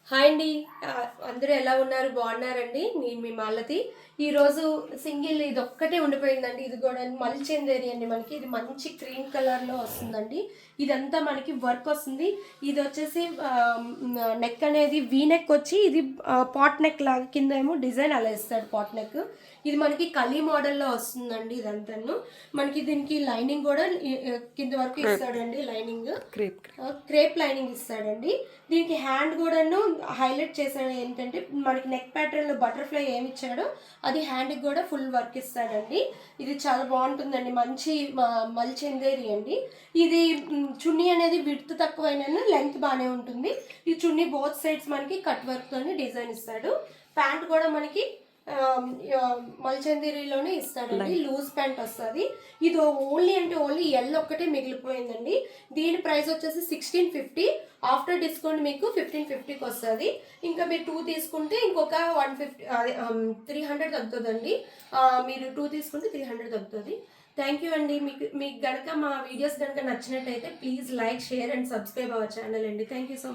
Hi అండి. అందరూ ఎలా ఉన్నారు? బాగున్నారండి? నేను మీ మాలతి. ఈరోజు సింగిల్ ఇది ఒక్కటే ఉండిపోయిందండి. ఇది కూడా మల్చెందేరి అండి. మనకి ఇది మంచి క్రీమ్ కలర్లో వస్తుందండి. ఇదంతా మనకి వర్క్ వస్తుంది. ఇది వచ్చేసి నెక్ అనేది వీ నెక్ వచ్చి ఇది పాట్ నెక్ లాగా కింద ఏమో డిజైన్ అలా ఇస్తాడు పాట్ నెక్. ఇది మనకి కలీ మోడల్లో వస్తుందండి. ఇదంతాను మనకి దీనికి లైనింగ్ కూడా కింద వరకు ఇస్తాడండి. లైనింగ్ క్రేప్ లైనింగ్ ఇస్తాడండి. దీనికి హ్యాండ్ కూడాను హైలైట్ చేశాడు. ఏంటంటే మనకి నెక్ ప్యాటర్న్లో బటర్ఫ్లై ఏమి ఇచ్చాడో అది హ్యాండ్కి కూడా ఫుల్ వర్క్ ఇస్తాడండి. ఇది చాలా బాగుంటుందండి. మంచి మల్చెందేరి అండి. ఇది చున్నీ అనేది విడ్త్ తక్కువైనా లెంత్ బాగానే ఉంటుంది. ఈ చున్నీ బోత్ సైడ్స్ మనకి కట్ వర్క్తో డిజైన్ ఇస్తాడు. ప్యాంట్ కూడా మనకి మల్చెందేరిలోనే ఇస్తాడండి. లూజ్ ప్యాంట్ వస్తుంది. ఇది ఓన్లీ అంటే ఓన్లీ ఎల్ ఒక్కటే మిగిలిపోయిందండి. దీని ప్రైస్ వచ్చేసి 1650. ఆఫ్టర్ డిస్కౌంట్ మీకు 1550కి వస్తుంది. ఇంకా మీరు 2 తీసుకుంటే ఇంకొక 150 అదే 300 తగ్గుతుందండి. మీరు 2 తీసుకుంటే 300 తగ్గుతుంది. థ్యాంక్ యూ అండి. మీకు గనక మా వీడియోస్ కనుక నచ్చినట్టయితే please like, share and subscribe our channel అండి. Thank you so much.